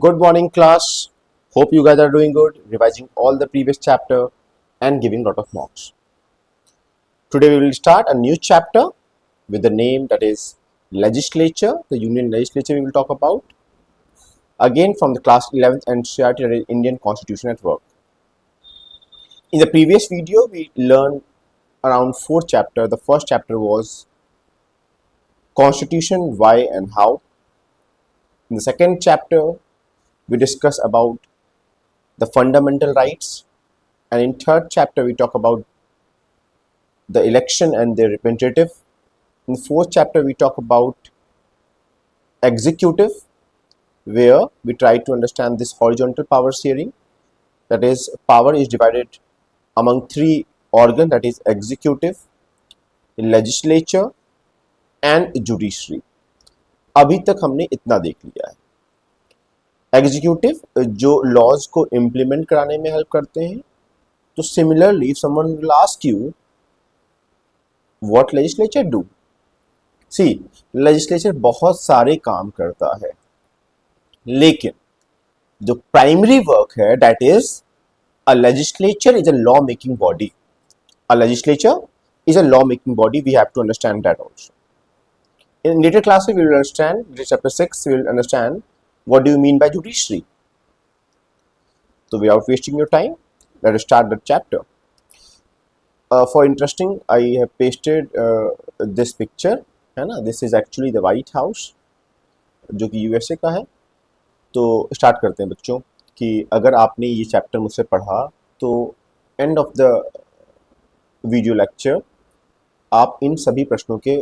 Good morning, class. Hope you guys are doing good, revising all the previous chapter and giving lot of marks. Today we will start a new chapter with the name that is Legislature, the Union Legislature we will talk about. Again from the class 11th NCERT, that is Indian Constitution at Work. In the previous video, we learned around 4 chapters. The first chapter was Constitution, why and how. In the second chapter, we discuss about the fundamental rights, and in third chapter we talk about the election and their representative. In the fourth chapter we talk about executive, where we try to understand this horizontal power sharing, that is power is divided among three organs, that is executive, legislature and judiciary. अभी तक हमने इतना देख लिया है. Executive जो laws को implement कराने में हेल्प करते हैं. तो similarly if someone will ask you what legislature do, see legislature बहुत सारे काम करता है, लेकिन जो प्राइमरी वर्क है that is a legislature is a law making body. A legislature is a law making body. We have to understand that also. In later classes we will understand, chapter 6 we will understand what do you mean by judiciary. So without wasting your time, let us start the chapter. For interesting, I have pasted this picture, है ना. This is actually the White House, जो कि USA का है. तो start करते हैं बच्चों कि अगर आपने ये चैप्टर मुझसे पढ़ा तो end of the video lecture आप इन सभी प्रश्नों के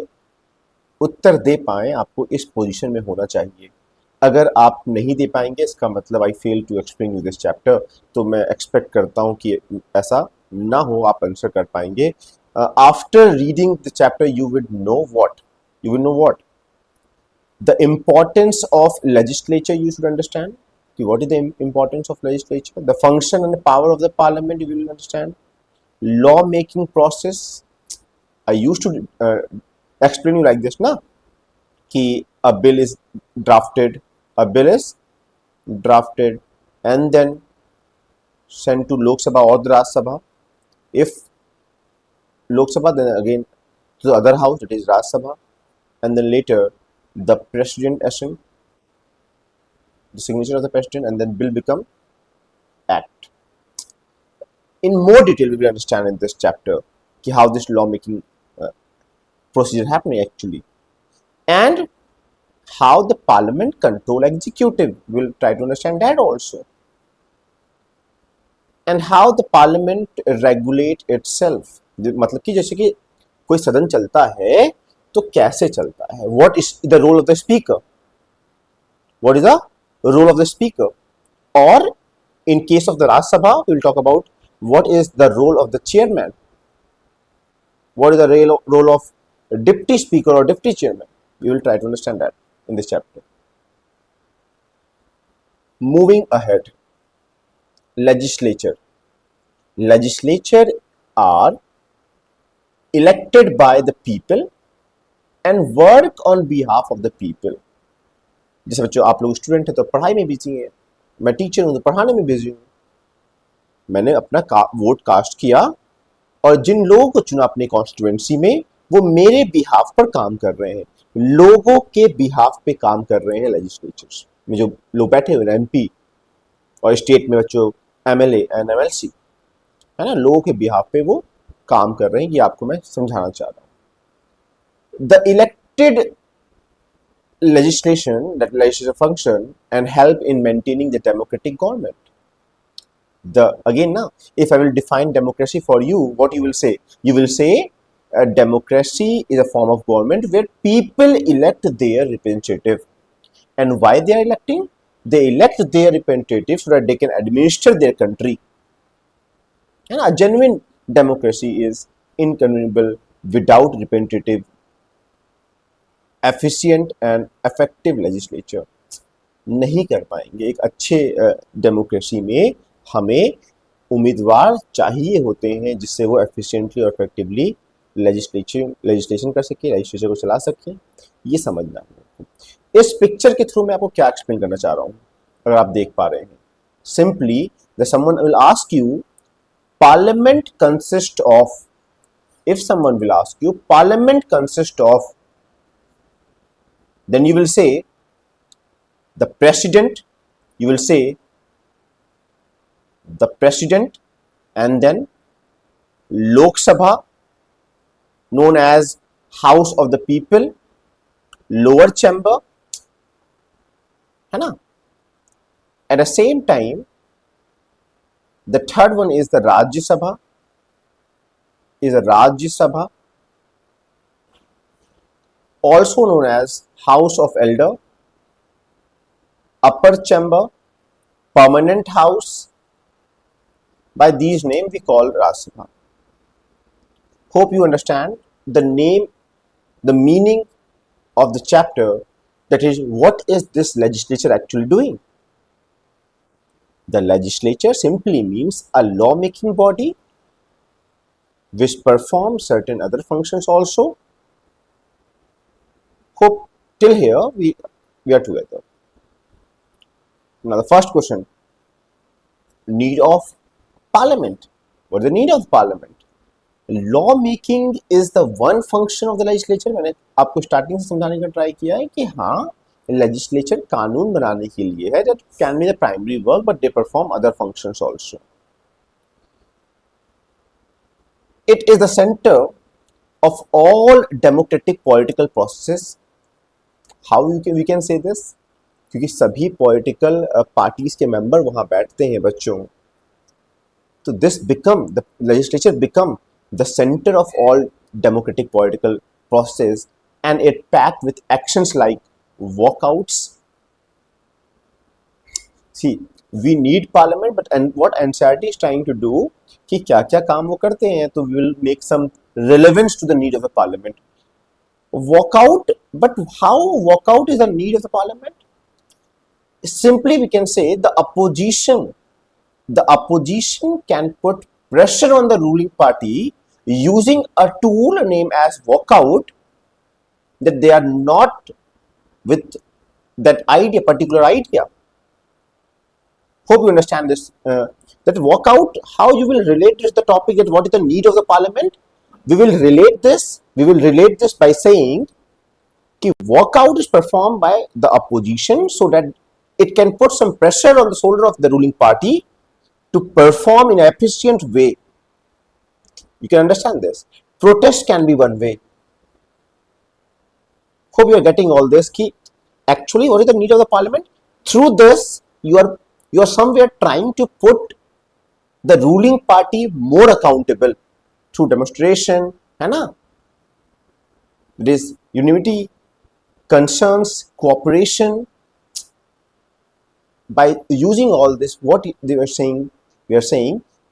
उत्तर दे पाएँ. आपको इस पोजीशन में होना चाहिए. अगर आप नहीं दे पाएंगे इसका मतलब I fail to explain you this chapter. तो मैं एक्सपेक्ट करता हूँ कि ऐसा ना हो, आप आंसर कर पाएंगे. After reading the chapter you will know what the importance of legislature. You should understand कि what is the importance of legislature, the function and power of the parliament. You will understand law making process. I used to explain you like this ना कि a bill is drafted and then sent to Lok Sabha or the Raj Sabha. If Lok Sabha, then again to the other house, that is Raj Sabha, and then later the president assent, the signature of the president, and then bill become act. In more detail we will understand in this chapter कि how this law making procedure happening actually, and how the parliament control executive. We'll try to understand that also, and how the parliament regulate itself. मतलब कि जैसे कि कोई सदन चलता है तो कैसे चलता है. what is the role of the speaker, or in case of the Raj Sabha we'll talk about what is the role of the chairman, what is the role of deputy speaker or deputy chairman. We will try to understand that in this chapter. Moving ahead, legislature are elected by the people and work on behalf of the people. जैसे बच्चों आप लोग student हैं तो पढ़ाई में busy हैं, मैं टीचर हूं तो पढ़ाने में बिजी हूं. मैंने अपना वोट कास्ट किया और जिन लोगों को चुना अपने कॉन्स्टिट्यूएंसी में वो मेरे बिहाफ पर काम कर रहे हैं, लोगों के बिहाफ पे काम कर रहे हैं. लेजिस्लेचर्स में जो लोग बैठे हुए हैं, एमपी और स्टेट में बच्चों एमएलए एंड एमएलसी, है ना, लोगों के बिहाफ पे वो काम कर रहे हैं. ये आपको मैं समझाना चाह रहा हूँ. The elected legislation, that legislature function and help in maintaining the democratic government. Again now, if I will define democracy for you, what you will say? You will say democracy is a form of government where people elect their representative. And why they are electing? They elect their representative so that they can administer their country. And a genuine democracy is inconceivable without representative, efficient and effective legislature. नहीं कर पाएंगे. एक अच्छे democracy में हमें उम्मीदवार चाहिए होते हैं जिससे वो एफिशिएंटली और इफेक्टिवली लेजिस्लेशन कर सके, लेजिस्लेचर को चला सके. ये समझना है. इस पिक्चर के थ्रू मैं आपको क्या एक्सप्लेन करना चाह रहा हूँ अगर आप देख पा रहे हैं, simply the someone will ask you parliament consist of, if someone will ask you parliament consists of, then you will say the president, you will say the president, and then Lok Sabha, known as House of the People, lower chamber, है ना. At the same time, the third one is the Rajya Sabha, also known as House of Elder, upper chamber, permanent house. By these names we call Rajya Sabha. Hope you understand the name, the meaning of the chapter, that is, what is this legislature actually doing? The legislature simply means a law-making body which performs certain other functions also. Hope till here we are together. Now the first question, need of parliament. What is the need of parliament? Law making is the one function of the legislature. मैंने आपको starting से समझाने का try किया है कि हाँ, legislature कानून बनाने के लिए है, that can be the primary work but they perform other functions also. It is the centre of all democratic political processes. How we can say this? क्योंकि सभी पॉलिटिकल पार्टीज के मेंबर वहां बैठते हैं बच्चों. तो this become the legislature become the center of all democratic political process, and it packed with actions like walkouts. See, we need parliament, but and what NCERT is trying to do कि क्या क्या काम वो करते हैं, तो we will make some relevance to the need of the parliament. Walkout, but how walkout is the need of the parliament? Simply we can say the opposition can put pressure on the ruling party using a tool named as walkout, that they are not with that idea, particular idea. Hope you understand this. That walkout, how you will relate this to the topic, that what is the need of the parliament? We will relate this by saying that walkout is performed by the opposition so that it can put some pressure on the shoulder of the ruling party to perform in an efficient way. You can understand this. Protest can be one way. Hope you are getting all this. Ki actually, what is the need of the parliament? Through this, you are somewhere trying to put the ruling party more accountable through demonstration, है ना? It is unity, concerns, cooperation. By using all this, what we are saying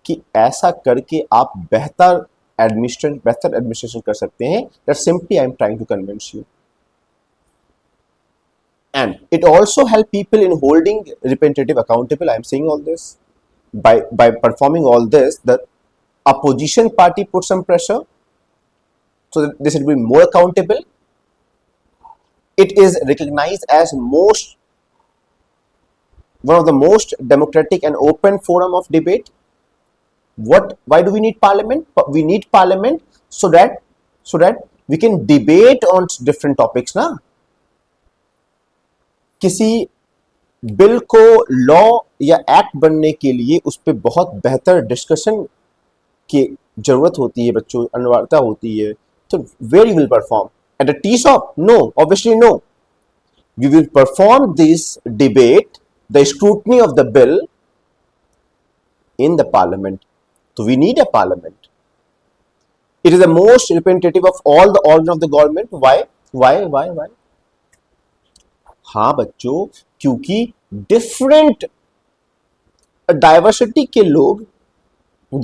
कि ऐसा करके आप बेहतर administration कर सकते हैं. That simply I am trying to convince you. And it also help people in holding representative accountable. I am saying all this. By performing all this, the opposition party put some pressure so that this will be more accountable. It is recognized as one of the most democratic and open forum of debate. Why do we need parliament? We need parliament so that we can debate on different topics ना. किसी bill को law या act बनने के लिए उस पर बहुत बेहतर डिस्कशन की जरूरत होती है बच्चों, अनिवार्यता होती है. तो where you will perform at a tea shop? No, obviously no. We will perform this debate, the scrutiny of the bill in the parliament. So we need a parliament. It is the most representative of all the organ of the government. Why? हाँ बच्चों, क्योंकि different diversity के लोग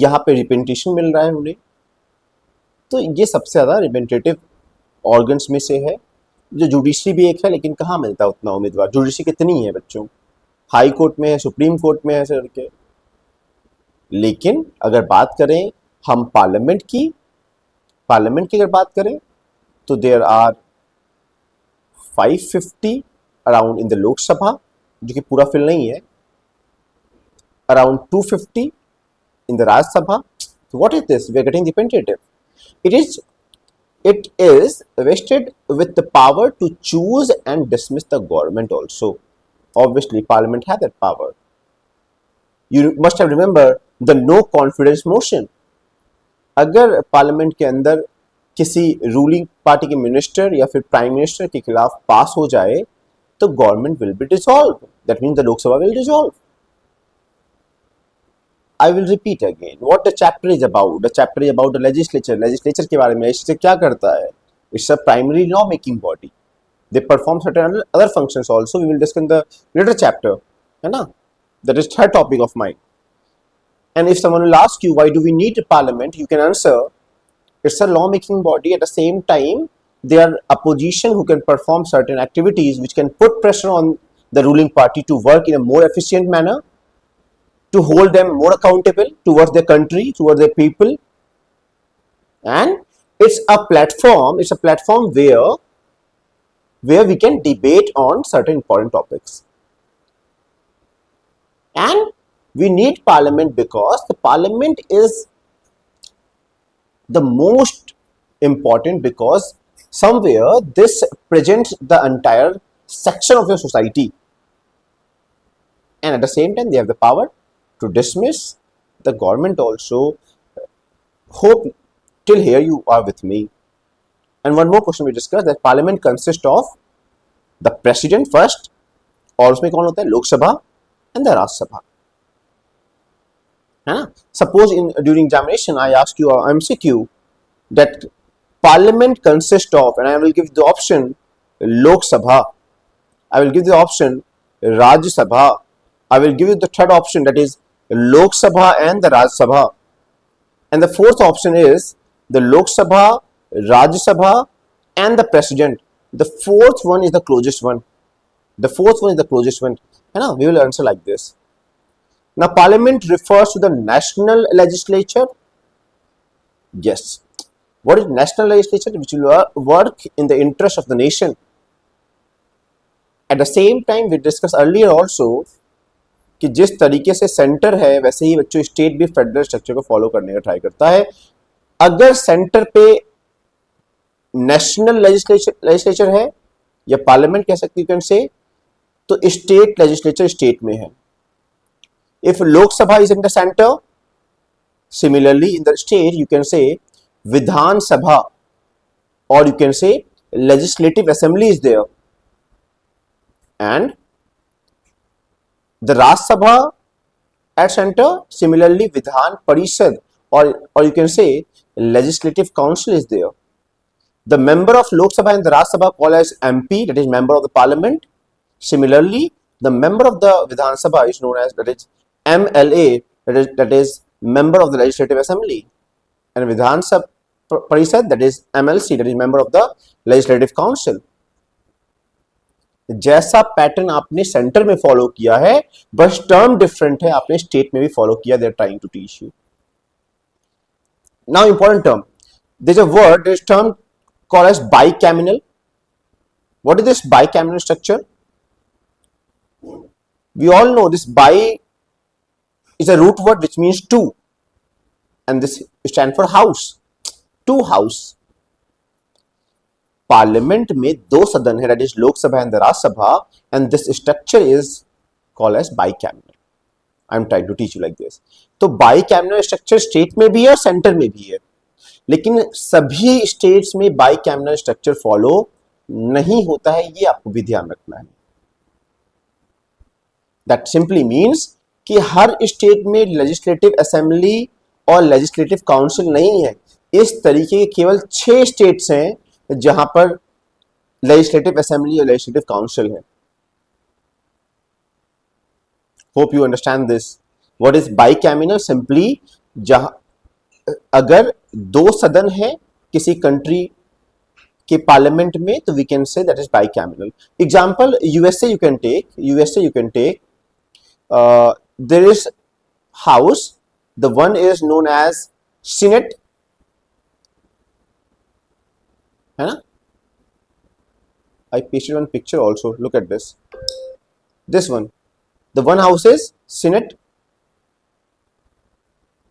यहाँ पे representation मिल रहा है उन्हें. तो ये सबसे ज्यादा रिप्रेजेंटेटिव ऑर्गन्स में से है. जो जुडिशरी भी एक है, लेकिन कहाँ मिलता है उतना उम्मीदवार. जुडिशरी कितनी है बच्चों? हाई कोर्ट में है, सुप्रीम कोर्ट में है सर के. लेकिन अगर बात करें हम पार्लियामेंट की अगर बात करें तो there are 550 around in the Lok Sabha, जो कि पूरा फिल नहीं है, around 250 in the Rajya Sabha. So what is this? We are getting repetitive. It is it is vested with the power to choose and dismiss the government also. Obviously, Parliament has that power. You must have remembered the no confidence motion. अगर parliament के अंदर किसी ruling party के minister या फिर prime minister के खिलाफ पास हो जाए तो government will be dissolve. That means the Lok Sabha will dissolve. I will repeat again what the chapter is about. The chapter is about the legislature. Legislature के बारे में legislature क्या करता है? It's a primary law making body. They perform certain other functions also. We will discuss in the later chapter. है ना? That is third topic of mine. And if someone will ask you why do we need a parliament, you can answer it's a law making body. At the same time, they are opposition who can perform certain activities which can put pressure on the ruling party to work in a more efficient manner, to hold them more accountable towards their country, towards their people. And it's a platform where we can debate on certain important topics. And we need parliament because the parliament is the most important, because somewhere this presents the entire section of your society, and at the same time they have the power to dismiss the government also. Hope till here you are with me. And one more question we discussed, that parliament consists of the president first, और उसमें कौन होता है? Lok Sabha and the Rajya Sabha. है ना? Suppose during examination I ask you a MCQ that parliament consists of, and I will give the option Lok Sabha, I will give the option Rajya Sabha, I will give you the third option, that is Lok Sabha and the Rajya Sabha, and the fourth option is the Lok Sabha, Rajya Sabha and the president. The fourth one is the closest one. The fourth one is the closest one. है ना? We will answer like this. Now, parliament refers to the national legislature. Yes. What is national legislature? Which will work in the interest of the nation. At the same time, we discussed earlier also कि जिस तरीके से centre है वैसे ही बच्चों state भी federal structure को follow करने का ट्राई करता है. अगर सेंटर पे नेशनल लेजिस्लेचर है या पार्लियामेंट कह सकते हैं से, तो स्टेट लेजिस्लेचर स्टेट में है. If Lok Sabha is in the center, similarly in the state you can say Vidhan Sabha, or you can say legislative assembly is there, and the Rajya Sabha at center, similarly Vidhan Parishad, or you can say legislative council is there. The member of Lok Sabha and the Rajya Sabha called as MP, that is member of the parliament. Similarly, the member of the Vidhan Sabha is known as, that is MLA, that is member of the legislative assembly, and Vidhan Sabha Parishad, that is MLC, that is member of the legislative council. जैसा pattern आपने centre में follow किया है बस term different है, आपने state में भी फॉलो किया. They are trying to teach you. Now important term, there is a word, there is term called as bicameral. What is this bicameral structure? We all know this bi is a root word which means two, and this stands for house. Two house. Parliament में दो सदन है, that is लोक सभा and the राज्य सभा, and this structure is called as bicameral. I am trying to teach you like this. तो bicameral structure state में भी है और सेंटर में भी है, लेकिन सभी स्टेट्स में bicameral स्ट्रक्चर फॉलो नहीं होता है, ये आपको भी ध्यान रखना है. That simply means कि हर स्टेट में लेजिस्लेटिव असेंबली और लेजिस्लेटिव काउंसिल नहीं है. इस तरीके के केवल 6 स्टेट्स हैं जहां पर लेजिस्लेटिव असेंबली और लेजिस्लेटिव काउंसिल है. Hope you understand this. What is bicameral? Simply जहां अगर दो सदन है किसी कंट्री के पार्लियामेंट में तो we can say that is bicameral. Example USA you can take. There is house, the one is known as Senate, है ना? I pasted one picture also, look at this. This one. The one house is Senate,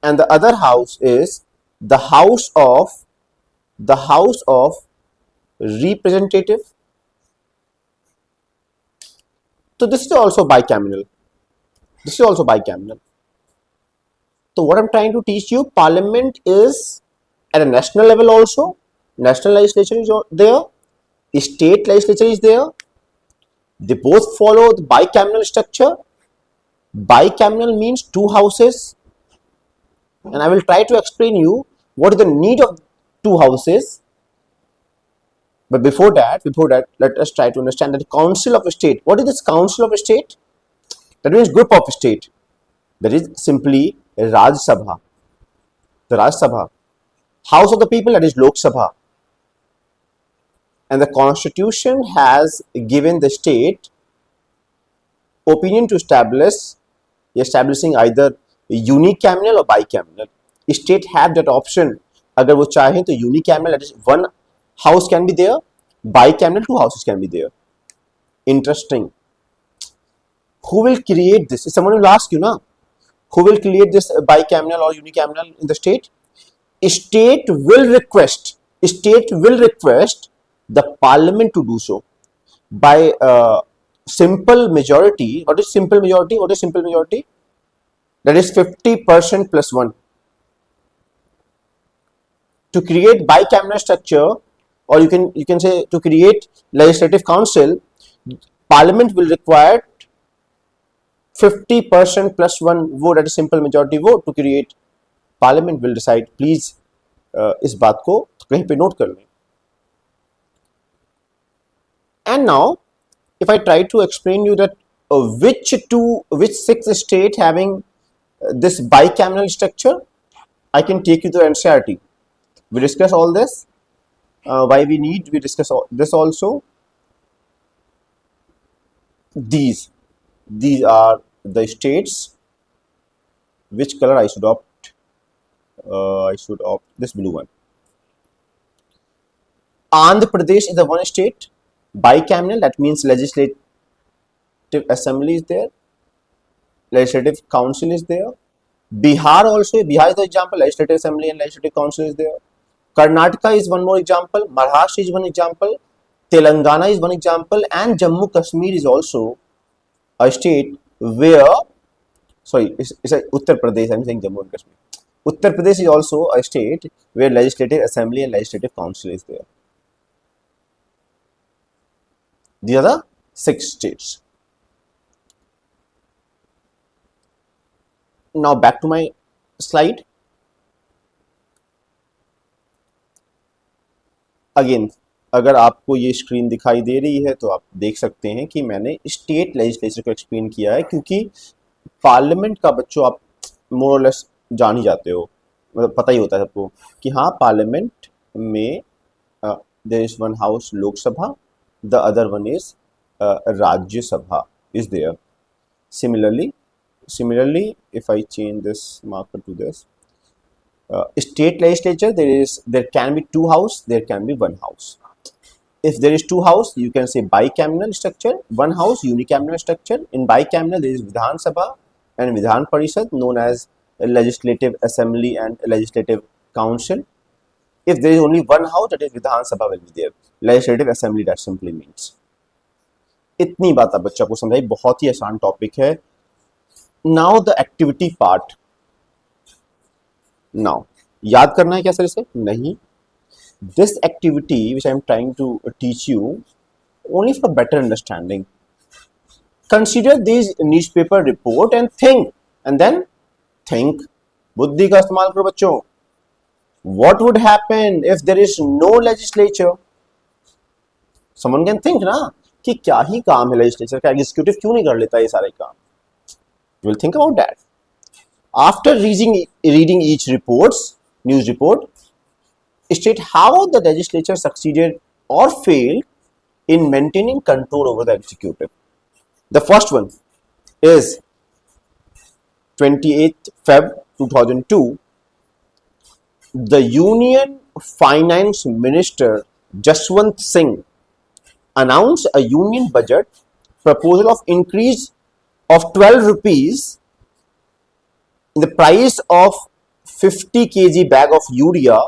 and the other house is the house of representative. So this is also bicameral. This is also bicameral. So what I'm trying to teach you, parliament is at a national level also. National legislature is there. State legislature is there. They both follow the bicameral structure. Bicameral means two houses, and I will try to explain you what is the need of two houses. But before that, let us try to understand that the council of a state. What is this council of a state? That means group of state. That is simply a Raj Sabha. The Raj Sabha. House of the people, that is Lok Sabha. And the constitution has given the state opinion to establishing either unicameral or bicameral. State have that option. अगर वो चाहें तो unicameral, that is one house can be there. Bicameral, two houses can be there. Interesting. Who will create this? Someone will ask you, na? Who will create this bicameral or unicameral in the state? State will request the parliament to do so by simple majority. What is simple majority? That is 50% plus 1. To create bicameral structure, or you can say to create legislative council, parliament will require 50% plus 1 vote, that is simple majority vote to create. Parliament will decide. Please इस बात को कहीं पे note कर लें. And now, if I try to explain you that which 6 state having this bicameral structure, I can take you to NCERT. We discuss all this. Why we discuss this also. These are the states. Which color I should opt? I should opt this blue one. Andhra Pradesh is the one state, bicameral, that means legislative assembly is there, legislative council is there. Bihar also, Bihar is the example, legislative assembly and legislative council is there. Karnataka is one more example, Maharashtra is one example, Telangana is one example, and Jammu Kashmir is also a state where, sorry, it's Uttar Pradesh, I'm saying Jammu and Kashmir. Uttar Pradesh is also a state where legislative assembly and legislative council is there. These are the 6 states. Now back to my slide. Again, अगर आपको ये screen दिखाई दे रही है तो आप देख सकते हैं कि मैंने स्टेट लेजिस्लेचर को एक्सप्लेन किया है, क्योंकि पार्लियामेंट का बच्चों आप मोर और लेस जान ही जाते हो, मतलब पता ही होता है सबको कि हाँ पार्लियामेंट में देयर इज वन हाउस लोक सभा, द अदर वन इज राज्य सभा is there. Similarly, if I change this marker to this, state legislature, there can be 2 house, there can be 1 house. If there is 2 house, you can say bicameral structure. 1 house, unicameral structure. In bicameral, there is Vidhan Sabha and Vidhan Parishad, known as a legislative assembly and a legislative council. If there is only 1 house, that is Vidhan Sabha will be there. Legislative assembly, that simply means. इतनी बात आप बच्चा को समझाई, बहुत ही आसान topic है. Now the activity part. Now याद करना है क्या सर इसे? नहीं. This activity which I am trying to teach you only for better understanding. Consider this newspaper report and think, and then think. बुद्धि का इस्तेमाल करो बच्चों. What would happen if there is no legislature? Someone can think ना कि क्या ही काम है लेजिस्लेचर का, एग्जीक्यूटिव क्यों नहीं कर लेता ये सारे काम. You will think about that. After reading each news report, state how the legislature succeeded or failed in maintaining control over the executive. The first one is 28th Feb 2002. The Union Finance Minister Jaswant Singh announced a union budget proposal of increase of 12 rupees in the price of 50 kg bag of urea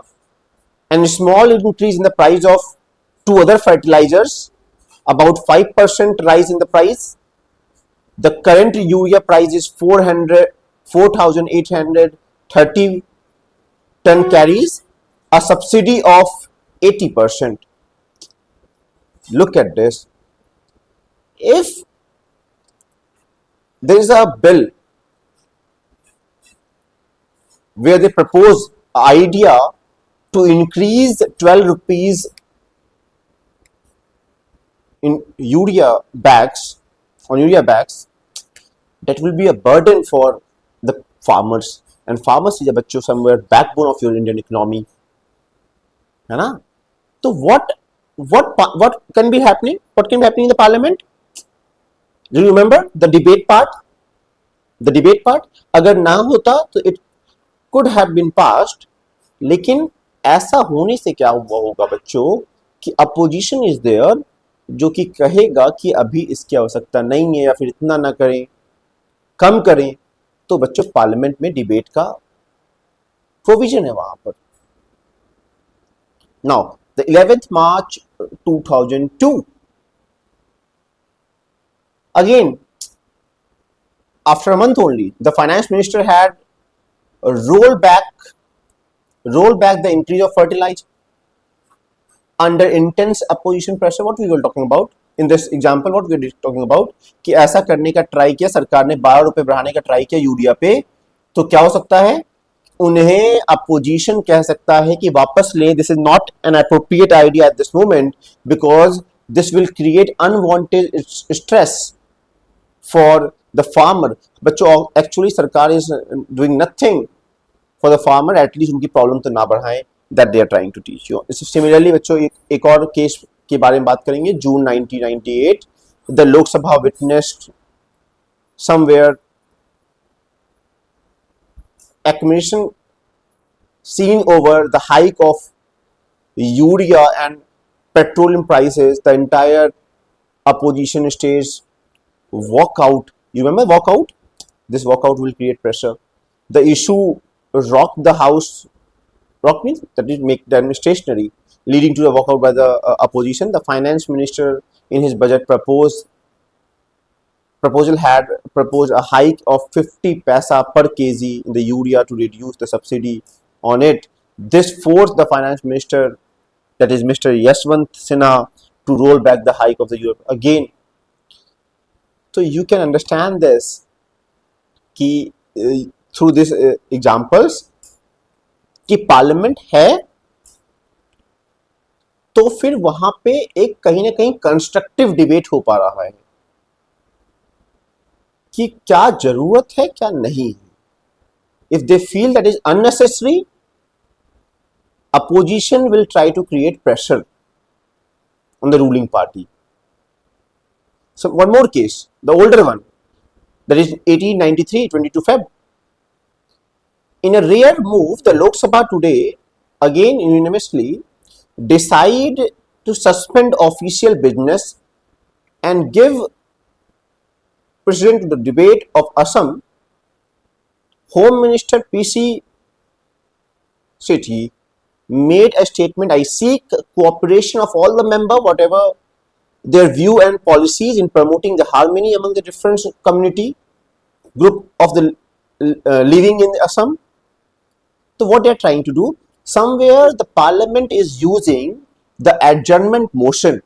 and a small increase in the price of two other fertilizers, about 5% rise in the price. The current urea price is 4,830 ton carries a subsidy of 80%. Look at this. If there is a bill where they propose idea to increase 12 rupees in urea bags, on urea bags, that will be a burden for the farmers. And farmers is बच्चों somewhere backbone of your Indian economy, है ना? तो what can be happening? What can be happening in the parliament? Do you remember the debate part? The debate part अगर ना होता तो it could have been passed, लेकिन ऐसा होने से क्या हुआ होगा बच्चों कि अपोजिशन इज देयर जो कि कहेगा कि अभी इसकी आवश्यकता नहीं है या फिर इतना ना करें, कम करें, तो बच्चों पार्लियामेंट में डिबेट का प्रोविजन है वहां पर. Now the 11th March 2002 again after a month only the finance minister had rolled back the increase of fertilizer under intense opposition pressure. What we were talking about in this example, what we were talking about कि ऐसा करने का try किया सरकार ने, 12 रुपए बढ़ाने का ट्राई किया यूरिया पे, तो क्या हो सकता है, उन्हें अपोजिशन कह सकता है कि वापस लें. This is not an appropriate idea at this moment because this will create unwanted stress for the farmer. बच्चों एक्चुअली सरकार is doing nothing for the farmer, at least उनकी प्रॉब्लम तो ना बढ़ाएं. That they are trying to teach you. Similarly बच्चों एक और case के बारे में बात करेंगे. June 1998 the Lok Sabha witnessed somewhere accumulation seen over the hike of urea and petroleum prices. The entire opposition states walk out. You remember walk out? This walkout will create pressure. The issue rocked the house. Rock means that it make them stationary, leading to a walkout by the opposition. The finance minister in his budget proposal had proposed a hike of 50 paisa per kg in the urea to reduce the subsidy on it. This forced the finance minister, that is Mr. Yashwant Sinha, to roll back the hike of the urea again. So you can understand this कि through this examples कि parliament है तो फिर वहां पे एक कहीं ना कहीं कंस्ट्रक्टिव डिबेट हो पा रहा है कि क्या जरूरत है क्या नहीं. If they feel that is unnecessary, opposition will try to create pressure on the ruling party. So one more case, the older one, that is 1893 22 Feb. In a rare move, the Lok Sabha today again unanimously decide to suspend official business and give President to the debate of Assam. Home Minister PC Sethi made a statement, I seek cooperation of all the members, whatever their view and policies in promoting the harmony among the different community group of the living in Assam. So what they are trying to do, somewhere the parliament is using the adjournment motion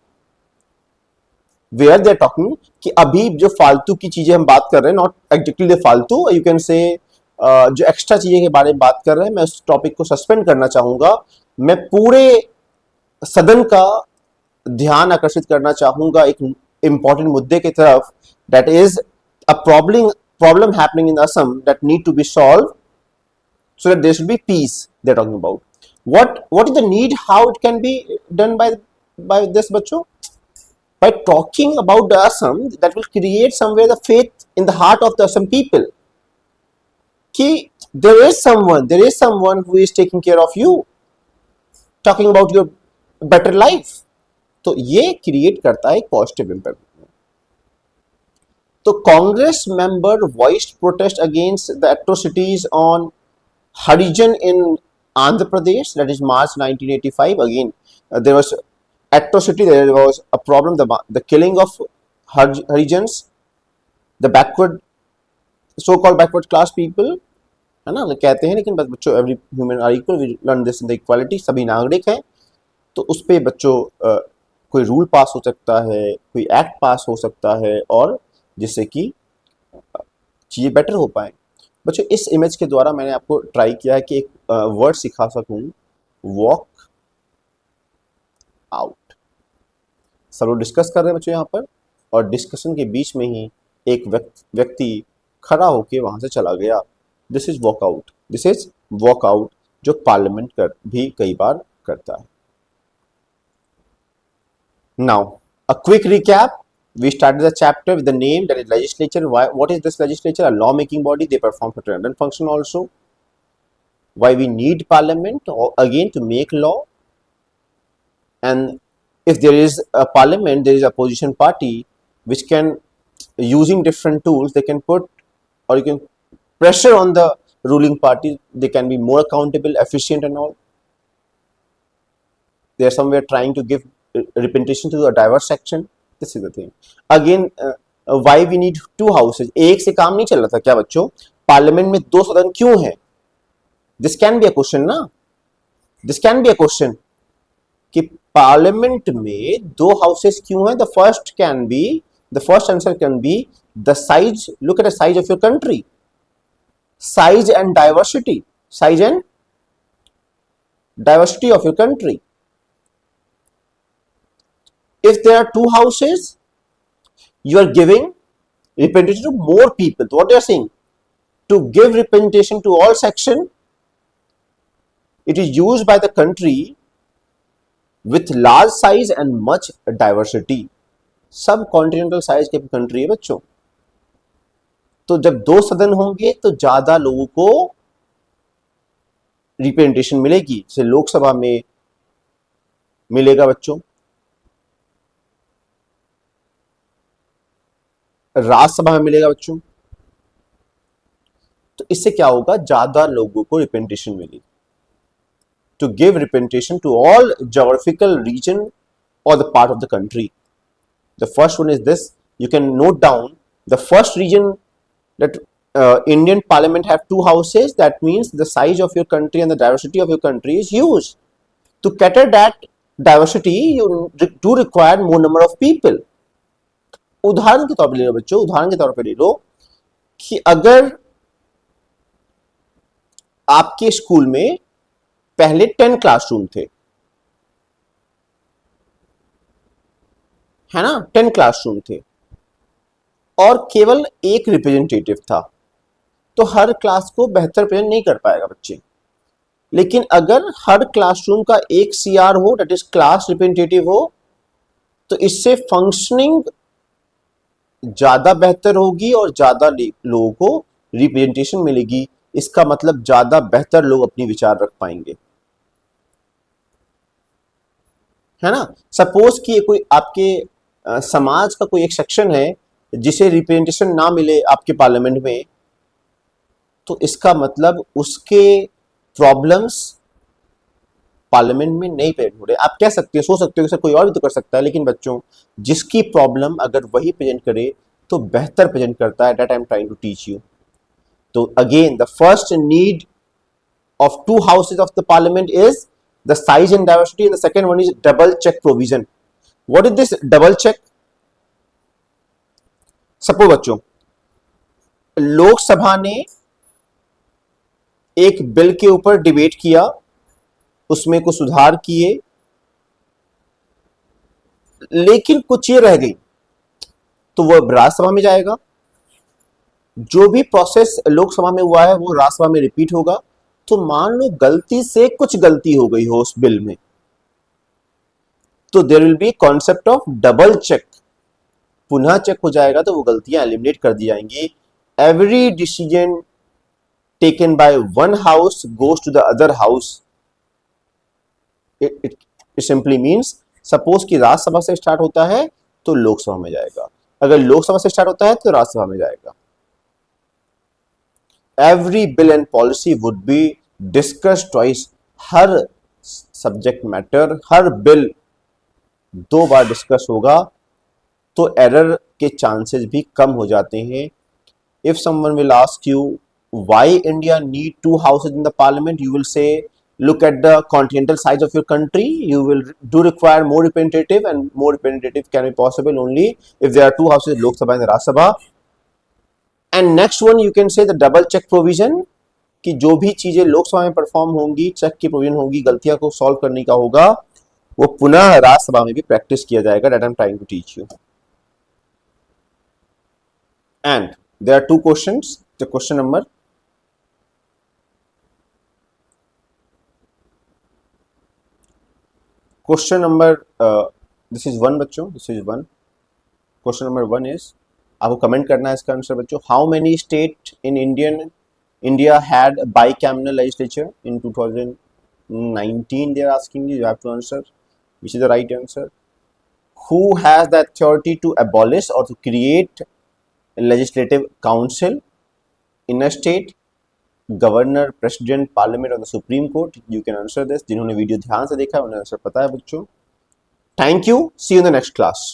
where they are talking कि अभी जो फालतू की चीजें हम बात कर रहे हैं, नॉट एग्जैक्टली फालतू, यू कैन से जो एक्स्ट्रा चीजें के बारे में बात कर रहे हैं, मैं उस टॉपिक को सस्पेंड करना चाहूंगा. मैं पूरे सदन का ध्यान आकर्षित करना चाहूंगा एक इंपॉर्टेंट मुद्दे की तरफ, that is a problem happening in Assam that need to be solve so that there should be peace. They're talking about what is the need, how it can be done by this bachcho, by talking about the Assam, that will create somewhere the faith in the heart of the Assam people ki there is someone who is taking care of you, talking about your better life. तो ये create करता है एक positive impact. तो Congress member voiced protest against the atrocities on Harijan in Andhra Pradesh, that is March 1985. Again, there was atrocity, there was a problem, the killing of Harijans, the backward, so-called backward class people, है ना, कहते हैं, लेकिन बच्चों every human are equal, we learn this in the equality, सभी नागरिक हैं। तो उस पर बच्चों कोई रूल पास हो सकता है, कोई एक्ट पास हो सकता है, और जिससे कि चीज़ें बेटर हो पाए। बच्चों इस इमेज के द्वारा मैंने आपको ट्राई किया है कि एक वर्ड सिखा सकूं, वॉक आउट। सब लोग डिस्कस कर रहे हैं बच्चों यहाँ पर, और डिस्कशन के बीच में ही एक व्यक्ति खड़ा होकर वहां से चला गया। This is walk out, this is walk out, जो पार्लियामेंट कर भी कई बार करता है। Now a quick recap, we started the chapter with the name, that is legislature. What is this legislature? A law making body. They perform a redundant function also. Why we need parliament? Again, to make law. And if there is a parliament, there is a opposition party which can, using different tools, they can put, or you can pressure on the ruling party. They can be more accountable, efficient and all. They are somewhere trying to give representation to a diverse section. This is the thing. Again, why we need two houses? एक से काम नहीं चल रहा था क्या बच्चों? Parliament में दो सदन क्यों है? This can be a question ना? This can be a question कि पार्लियामेंट में दो हाउसेस क्यों हैं? The first answer can be the size. Look at the size of your country. Size and diversity. Size and diversity of your country. If there are two houses, you are giving representation to more people. So what they are saying, to give representation to all section, it is used by the country with large size and much diversity. सब continental size के country है बच्चों। तो जब दो सदन होंगे तो ज्यादा लोगों को रिप्रेजेंटेशन मिलेगी, जैसे लोकसभा में मिलेगा बच्चों, राज्यसभा में मिलेगा बच्चों। तो इससे क्या होगा, ज्यादा लोगों को रिप्रेजेंटेशन मिलेगी। To give representation to all geographical region और the part of the country. The first one is this, you can note down the first reason that Indian Parliament have two houses. That means the size of your country and the diversity of your country is huge. To cater that diversity, you do require more number of people. उदाहरण के तौर पर ले लो बच्चों, उदाहरण के तौर पर ले लो कि अगर आपके स्कूल में पहले 10 क्लासरूम थे, है ना, 10 क्लासरूम थे और केवल एक रिप्रेजेंटेटिव था, तो हर क्लास को बेहतर प्रेजेंट नहीं कर पाएगा बच्चे। लेकिन अगर हर क्लासरूम का एक CR हो, दैट इज क्लास रिप्रेजेंटेटिव हो, तो इससे फंक्शनिंग ज्यादा बेहतर होगी और ज्यादा लोगों को रिप्रेजेंटेशन मिलेगी। इसका मतलब ज्यादा बेहतर लोग अपनी विचार रख पाएंगे, है ना। सपोज कि कोई आपके समाज का कोई एक सेक्शन है जिसे रिप्रेजेंटेशन ना मिले आपके पार्लियामेंट में, तो इसका मतलब उसके प्रॉब्लम्स पार्लियामेंट में नहीं प्रेजेंट हो रहे। आप कह सकते हो, सोच सकते हो कि सर कोई और भी तो कर सकता है, लेकिन बच्चों जिसकी प्रॉब्लम अगर वही प्रेजेंट करे तो बेहतर प्रेजेंट करता है। That I am trying to teach you. तो again the first need of two houses of the parliament is the size and diversity, and the second one is double check provision. What is this double check? Suppose बच्चों लोकसभा ने एक bill के ऊपर debate किया, उसमें कुछ सुधार किए, लेकिन कुछ चीजें रह गई, तो वो राज्यसभा में जाएगा। जो भी प्रोसेस लोकसभा में हुआ है वो राज्यसभा में रिपीट होगा। तो मान लो गलती से कुछ गलती हो गई हो उस बिल में, तो there will be concept of double check, पुनः चेक हो जाएगा, तो वो गलतियां एलिमिनेट कर दी जाएंगी। Every decision taken by one house goes to the other house. It simply means, suppose कि राज्यसभा से स्टार्ट होता है तो लोकसभा में जाएगा, अगर लोकसभा से स्टार्ट होता है तो राज्यसभा में जाएगा। Every bill and policy would be discuss twice, her subject matter, her bill 2 bar discuss होगा, तो एरर के चांसेस भी कम हो जाते हैं। If someone will ask you why India need 2 houses in the parliament, you will say look at the continental size of your country, you will do require more representative, and more representative can be possible only if there are 2 houses, Lok Sabha and Rajya Sabha. And next one you can say the double check provision, कि जो भी चीजें लोकसभा में perform होंगी, check की provision होगी, गलतियां को सॉल्व करने का होगा, वो पुनः राज्यसभा में भी प्रैक्टिस किया जाएगा। That I am trying to teach you. And there are 2 questions. The question number this is 1 बच्चों, this is 1। Question number 1 is, आपको कमेंट करना है इसका आंसर बच्चों। How many state in India had bicameral legislature in 2019? They are asking you have to answer which is the right answer. Who has the authority to abolish or to create a legislative council in a state? Governor, president, parliament or the supreme court? You can answer this. जिन्होंने video ध्यान से देखा है उन्हें answer पता है बच्चों। Thank you. See you in the next class.